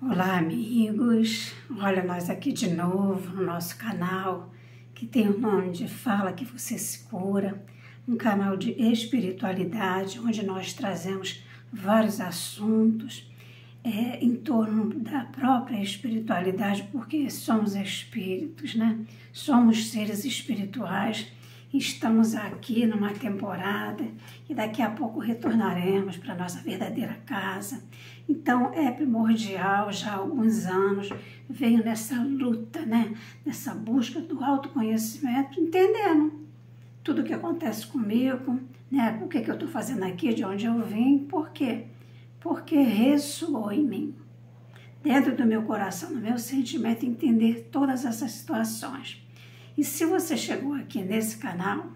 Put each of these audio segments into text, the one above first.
Olá, amigos! Olha, nós aqui de novo no nosso canal, que tem o nome de Fala Que Você Se Cura, um canal de espiritualidade, onde nós trazemos vários assuntos em torno da própria espiritualidade, porque somos espíritos, né? Somos seres espirituais. Estamos aqui numa temporada e daqui a pouco retornaremos para a nossa verdadeira casa. Então é primordial, já há alguns anos, venho nessa luta, né? Nessa busca do autoconhecimento, entendendo tudo o que acontece comigo, né? O que eu estou fazendo aqui, de onde eu vim, por quê? Porque ressoou em mim, dentro do meu coração, no meu sentimento, entender todas essas situações. E se você chegou aqui nesse canal,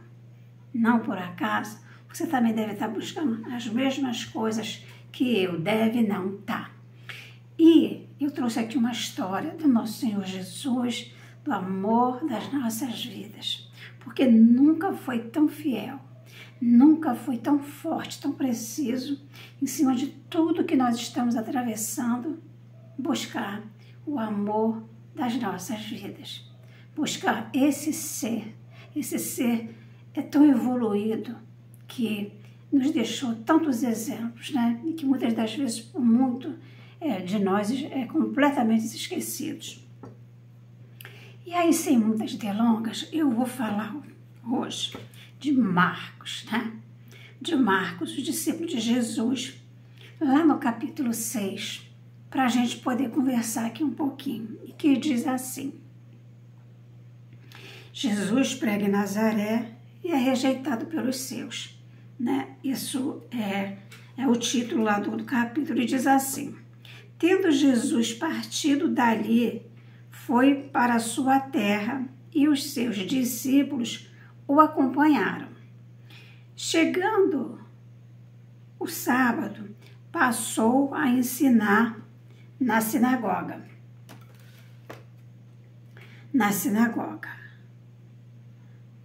não por acaso, você também deve estar buscando as mesmas coisas que eu, deve não tá. E eu trouxe aqui uma história do nosso Senhor Jesus, do amor das nossas vidas, porque nunca foi tão fiel, nunca foi tão forte, tão preciso, em cima de tudo que nós estamos atravessando, buscar o amor das nossas vidas. Buscar esse ser é tão evoluído que nos deixou tantos exemplos, né? E que muitas das vezes, por muito de nós, completamente esquecidos. E aí, sem muitas delongas, eu vou falar hoje de Marcos, né? De Marcos, o discípulo de Jesus, lá no capítulo 6, para a gente poder conversar aqui um pouquinho, e que diz assim: Jesus prega em Nazaré e é rejeitado pelos seus, né? Isso é o título lá do capítulo, e diz assim: tendo Jesus partido dali, foi para a sua terra e os seus discípulos o acompanharam. Chegando o sábado, passou a ensinar na sinagoga.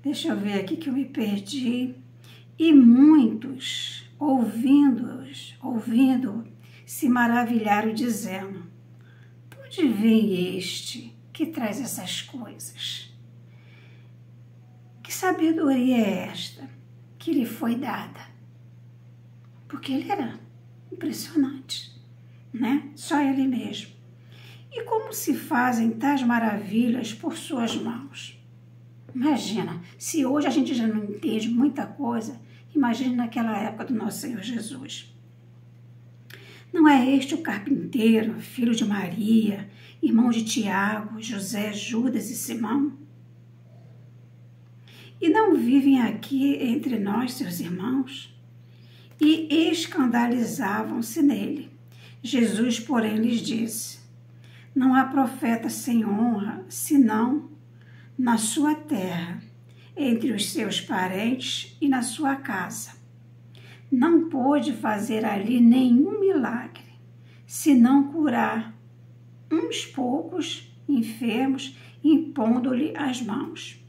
Deixa eu ver aqui que eu me perdi. E muitos, ouvindo, se maravilharam, dizendo: de onde vem este que traz essas coisas? Que sabedoria é esta que lhe foi dada? Porque ele era impressionante, né? Só ele mesmo. E como se fazem tais maravilhas por suas mãos? Imagina, se hoje a gente já não entende muita coisa, imagine naquela época do nosso Senhor Jesus. Não é este o carpinteiro, filho de Maria, irmão de Tiago, José, Judas e Simão? E não vivem aqui entre nós, seus irmãos? E escandalizavam-se nele. Jesus, porém, lhes disse: não há profeta sem honra, senão na sua terra, entre os seus parentes e na sua casa. Não pôde fazer ali nenhum milagre, senão curar uns poucos enfermos, impondo-lhe as mãos.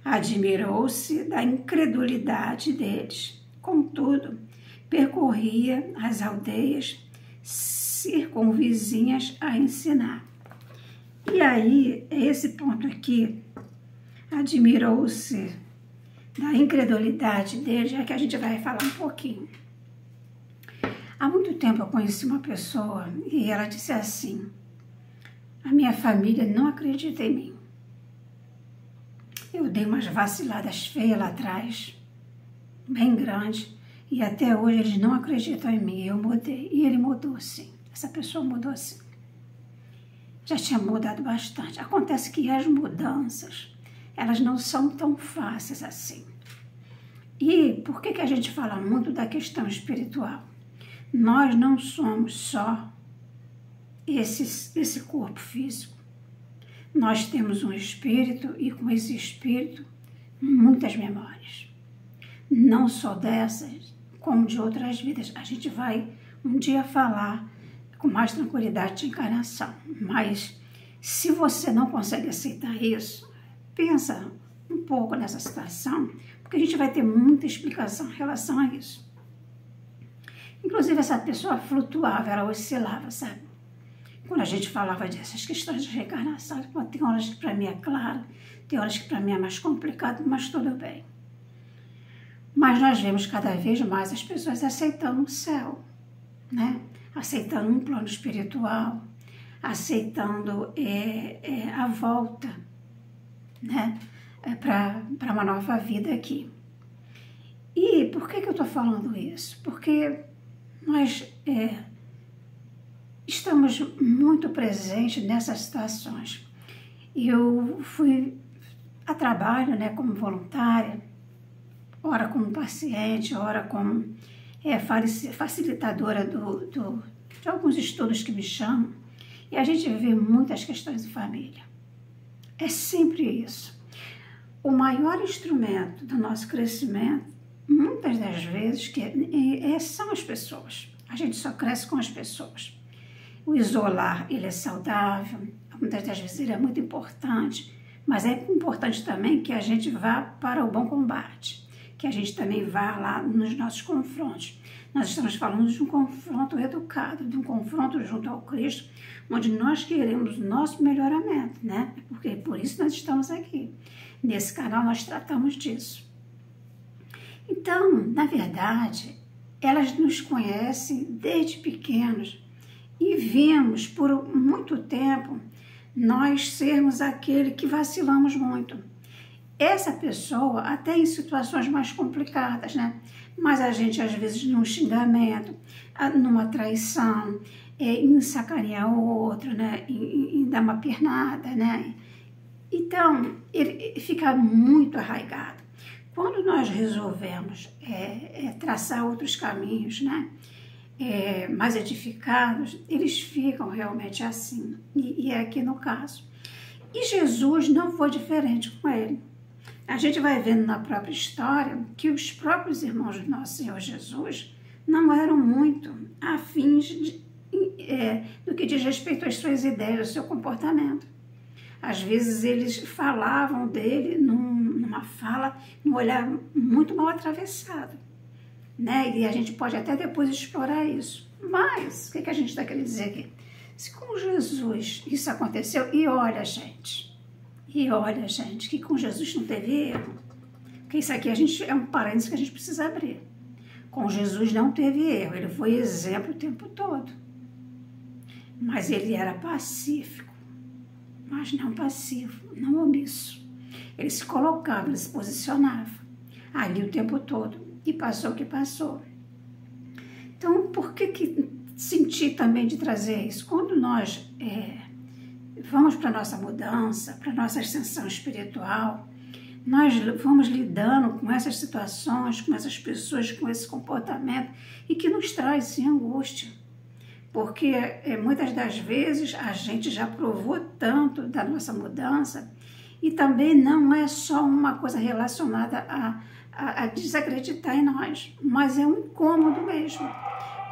Admirou-se da incredulidade deles. Contudo, percorria as aldeias circunvizinhas a ensinar. E aí, esse ponto aqui, admirou-se da incredulidade dele, já que a gente vai falar um pouquinho. Há muito tempo eu conheci uma pessoa e ela disse assim: a minha família não acredita em mim. Eu dei umas vaciladas feias lá atrás, bem grande, e até hoje eles não acreditam em mim. Eu mudei, e ele mudou sim. Essa pessoa mudou sim. Já tinha mudado bastante. Acontece que as mudanças, elas não são tão fáceis assim. E por que a gente fala muito da questão espiritual? Nós não somos só esse corpo físico. Nós temos um espírito e com esse espírito muitas memórias. Não só dessas, como de outras vidas. A gente vai um dia falar com mais tranquilidade de encarnação. Mas se você não consegue aceitar isso, pensa um pouco nessa situação, porque a gente vai ter muita explicação em relação a isso. Inclusive, essa pessoa flutuava, ela oscilava, sabe? quando a gente falava dessas questões de reencarnação. Tem horas que para mim é claro, tem horas que para mim é mais complicado, mas tudo bem. Mas nós vemos cada vez mais as pessoas aceitando o céu, né? Aceitando um plano espiritual, aceitando a volta, né? Para uma nova vida aqui. E por que eu estou falando isso? Porque nós estamos muito presentes nessas situações. Eu fui a trabalho, né, como voluntária, ora como paciente, ora como facilitadora de alguns estudos que me chamam, e a gente vê muitas questões de família. É sempre isso. O maior instrumento do nosso crescimento, muitas das vezes, são as pessoas. A gente só cresce com as pessoas. O isolar, ele é saudável, muitas das vezes ele é muito importante, mas é importante também que a gente vá para o bom combate, que a gente também vá lá nos nossos confrontos. Nós estamos falando de um confronto educado, de um confronto junto ao Cristo, onde nós queremos o nosso melhoramento, né? Porque por isso nós estamos aqui. Nesse canal nós tratamos disso. Então, na verdade, elas nos conhecem desde pequenos e vimos por muito tempo nós sermos aquele que vacilamos muito. Essa pessoa, até em situações mais complicadas, né? Mas a gente, às vezes, num xingamento, numa traição, em sacanear o outro, né? Em dar uma pernada, né? Então, ele fica muito arraigado. Quando nós resolvemos traçar outros caminhos, né? Mais edificados, eles ficam realmente assim. E é aqui no caso. E Jesus não foi diferente com ele. A gente vai vendo na própria história que os próprios irmãos do nosso Senhor Jesus não eram muito afins do que diz respeito às suas ideias, ao seu comportamento. Às vezes eles falavam dele numa fala, num olhar muito mal atravessado, né? E a gente pode até depois explorar isso. Mas, o que a gente está querendo dizer aqui? Se com Jesus isso aconteceu, e olha, gente, que com Jesus não teve erro. Porque isso aqui é um parênteses que a gente precisa abrir. Com Jesus não teve erro, ele foi exemplo o tempo todo. Mas ele era pacífico, mas não passivo, não omisso. Ele se colocava, ele se posicionava ali o tempo todo e passou o que passou. Então, por que senti também de trazer isso? Quando nós vamos para a nossa mudança, para a nossa ascensão espiritual, nós vamos lidando com essas situações, com essas pessoas, com esse comportamento e que nos traz sim angústia. Porque muitas das vezes a gente já provou tanto da nossa mudança e também não é só uma coisa relacionada a desacreditar em nós, mas é um incômodo mesmo.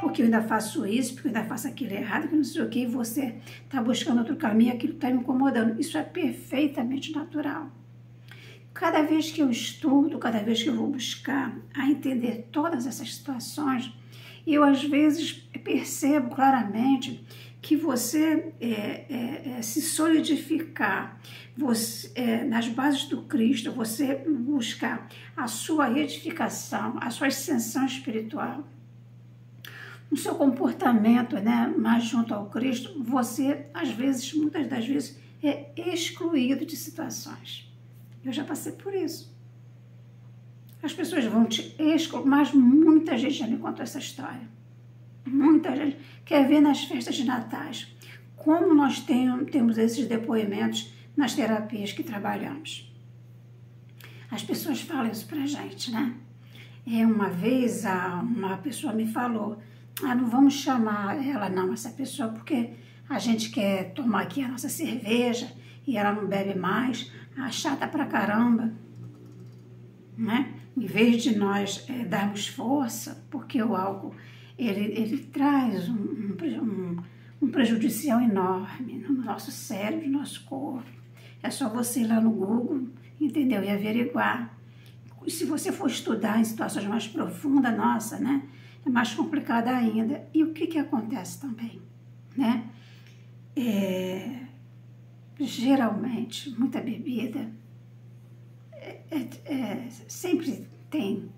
Porque eu ainda faço isso, porque eu ainda faço aquilo errado, que não sei o que, e você está buscando outro caminho, aquilo está me incomodando. Isso é perfeitamente natural. Cada vez que eu estudo, cada vez que eu vou buscar a entender todas essas situações, eu às vezes percebo claramente que você se solidificar nas bases do Cristo, você buscar a sua edificação, a sua ascensão espiritual, no seu comportamento, né, mais junto ao Cristo, você, às vezes, muitas das vezes, é excluído de situações. Eu já passei por isso. As pessoas vão te excluir, mas muita gente já me contou essa história. Muita gente quer ver nas festas de natais como nós temos esses depoimentos nas terapias que trabalhamos. As pessoas falam isso pra gente, né? Uma vez uma pessoa me falou: não vamos chamar ela não, essa pessoa, porque a gente quer tomar aqui a nossa cerveja e ela não bebe mais, chata pra caramba, né? Em vez de nós darmos força, porque o álcool, ele traz um prejudicial enorme no nosso cérebro, no nosso corpo. É só você ir lá no Google, entendeu? E averiguar. Se você for estudar em situações mais profundas, nossa, né? É mais complicado ainda. E o que acontece também, né? geralmente, muita bebida, sempre tem,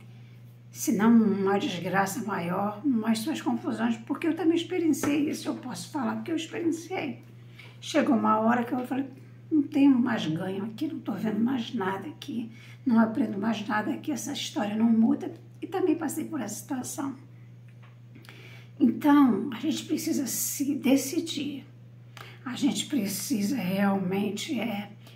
se não uma desgraça maior, mais suas confusões, porque eu também experienciei isso, eu posso falar porque eu experienciei. Chegou uma hora que eu falei, não tenho mais ganho aqui, não estou vendo mais nada aqui, não aprendo mais nada aqui, essa história não muda, e também passei por essa situação. Então, a gente precisa se decidir, a gente precisa realmente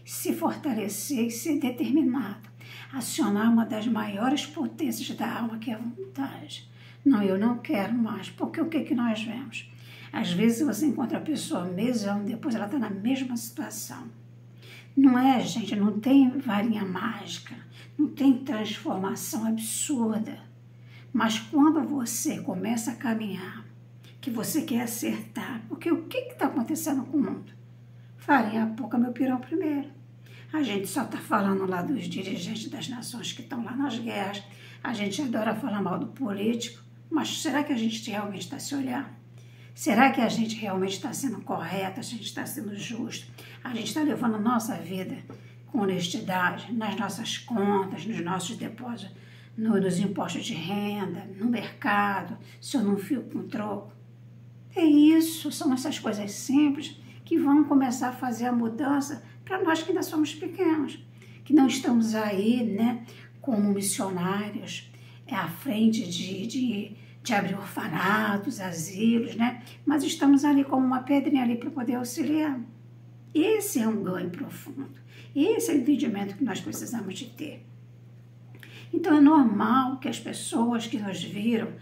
se fortalecer e ser determinado, acionar uma das maiores potências da alma, que é a vontade. Não, eu não quero mais, porque o que nós vemos? Às vezes você encontra a pessoa meses anos depois, ela está na mesma situação. Não é, gente, não tem varinha mágica, não tem transformação absurda. Mas quando você começa a caminhar, que você quer acertar, porque o que está acontecendo com o mundo? Farinha pouca, meu pirão primeiro. A gente só está falando lá dos dirigentes das nações que estão lá nas guerras, a gente adora falar mal do político, mas será que a gente realmente está se olhando? Será que a gente realmente está sendo correto, a gente está sendo justo? A gente está levando a nossa vida com honestidade, nas nossas contas, nos nossos depósitos, nos impostos de renda, no mercado, se eu não fico com troco? É isso, são essas coisas simples que vão começar a fazer a mudança para nós que ainda somos pequenos, que não estamos aí, né, como missionários, à frente de abrir orfanatos, asilos, né? Mas estamos ali como uma pedrinha ali para poder auxiliar. Esse é um ganho profundo. Esse é o entendimento que nós precisamos de ter. Então é normal que as pessoas que nos viram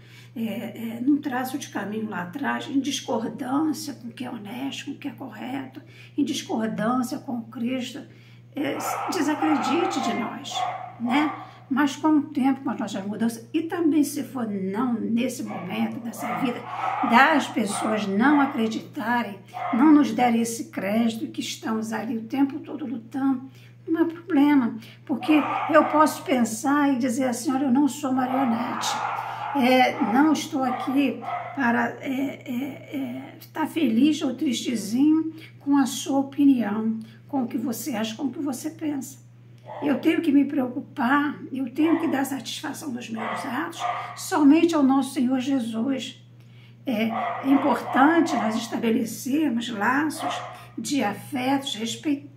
num traço de caminho lá atrás, em discordância com o que é honesto, com o que é correto, em discordância com Cristo, desacredite de nós, né? Mas com o tempo, com as nossas mudanças, e também se for não nesse momento dessa vida, das pessoas não acreditarem, não nos derem esse crédito que estamos ali o tempo todo lutando, não é problema, porque eu posso pensar e dizer assim, olha, eu não sou marionete, não estou aqui para estar feliz ou tristezinho com a sua opinião, com o que você acha, com o que você pensa. Eu tenho que me preocupar, eu tenho que dar satisfação dos meus atos somente ao nosso Senhor Jesus. É importante nós estabelecermos laços de afetos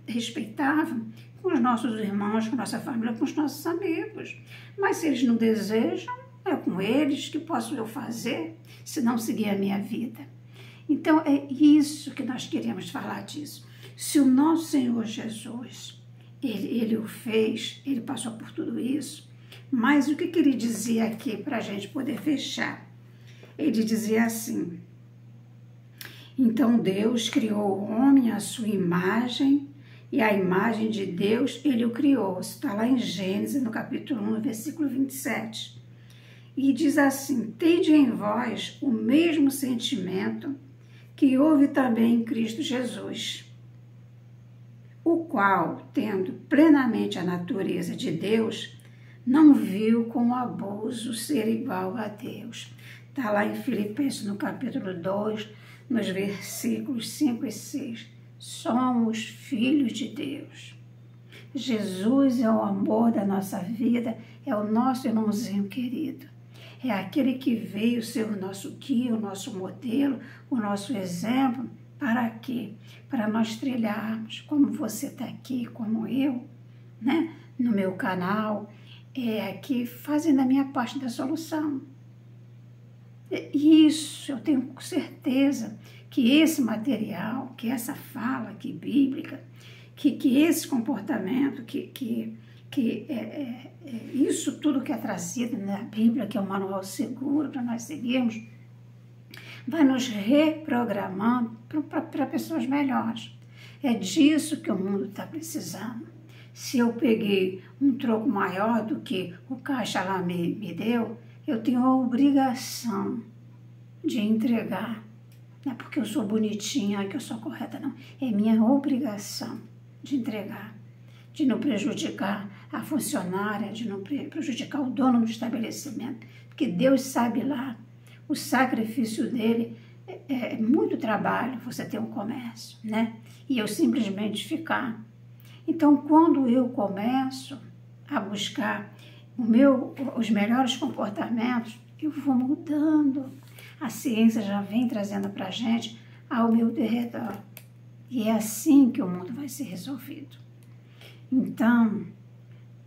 respeitáveis com os nossos irmãos, com a nossa família, com os nossos amigos. Mas se eles não desejam, é com eles que posso eu fazer, se não seguir a minha vida. Então é isso que nós queremos falar disso. Se o nosso Senhor Jesus... Ele o fez, ele passou por tudo isso, mas o que ele dizia aqui para a gente poder fechar? Ele dizia assim, então Deus criou o homem à sua imagem, e a imagem de Deus ele o criou. Isso está lá em Gênesis, no capítulo 1, versículo 27. E diz assim, tende em vós o mesmo sentimento que houve também em Cristo Jesus, o qual, tendo plenamente a natureza de Deus, não viu com abuso ser igual a Deus. Está lá em Filipenses, no capítulo 2, nos versículos 5 e 6. Somos filhos de Deus. Jesus é o amor da nossa vida, é o nosso irmãozinho querido. É aquele que veio ser o nosso guia, o nosso modelo, o nosso exemplo. Para quê? Para nós trilharmos, como você está aqui, como eu, né? No meu canal, aqui fazendo a minha parte da solução. Isso, eu tenho certeza que esse material, que essa fala aqui bíblica, que esse comportamento, isso tudo que é trazido na Bíblia, que é um manual seguro para nós seguirmos, vai nos reprogramando para pessoas melhores. É disso que o mundo está precisando. Se eu peguei um troco maior do que o caixa lá me deu, eu tenho a obrigação de entregar. Não é porque eu sou bonitinha, que eu sou correta, não. É minha obrigação de entregar, de não prejudicar a funcionária, de não prejudicar o dono do estabelecimento, porque Deus sabe lá o sacrifício dele é muito trabalho você ter um comércio, né? E eu simplesmente ficar. Então, quando eu começo a buscar os melhores comportamentos, eu vou mudando. A ciência já vem trazendo para a gente ao meu derredor. E é assim que o mundo vai ser resolvido. Então,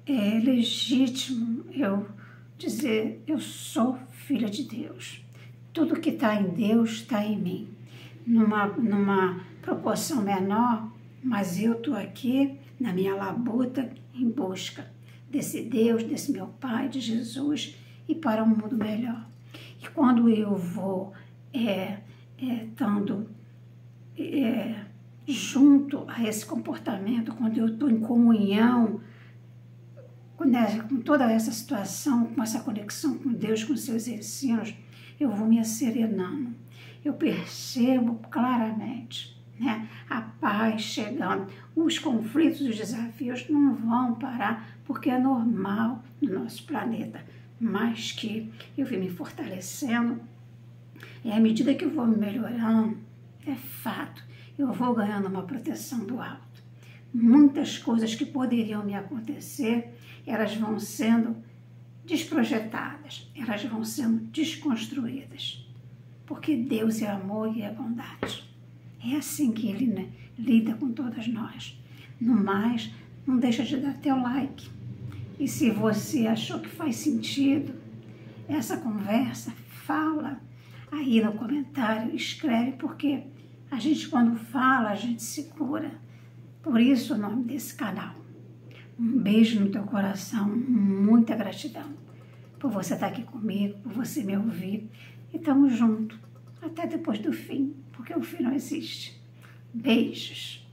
é legítimo eu dizer, eu sou filha de Deus. Tudo que está em Deus está em mim. Numa proporção menor, mas eu estou aqui na minha labuta em busca desse Deus, desse meu Pai, de Jesus e para um mundo melhor. E quando eu vou estando junto a esse comportamento, quando eu estou em comunhão com toda essa situação, com essa conexão com Deus, com seus ensinos, eu vou me asserenando. Eu percebo claramente, né, a paz chegando. Os conflitos, os desafios não vão parar, porque é normal no nosso planeta. Mas que eu vim me fortalecendo, e à medida que eu vou me melhorando, é fato, eu vou ganhando uma proteção do alto. Muitas coisas que poderiam me acontecer, elas vão sendo desprojetadas, elas vão sendo desconstruídas. Porque Deus é amor e é bondade. É assim que Ele, né, lida com todas nós. No mais, não deixa de dar teu like. E se você achou que faz sentido essa conversa, fala aí no comentário, escreve, porque a gente, quando fala, a gente se cura. Por isso o nome desse canal. Um beijo no teu coração, muita gratidão por você estar aqui comigo, por você me ouvir. E estamos juntos até depois do fim, porque o fim não existe. Beijos.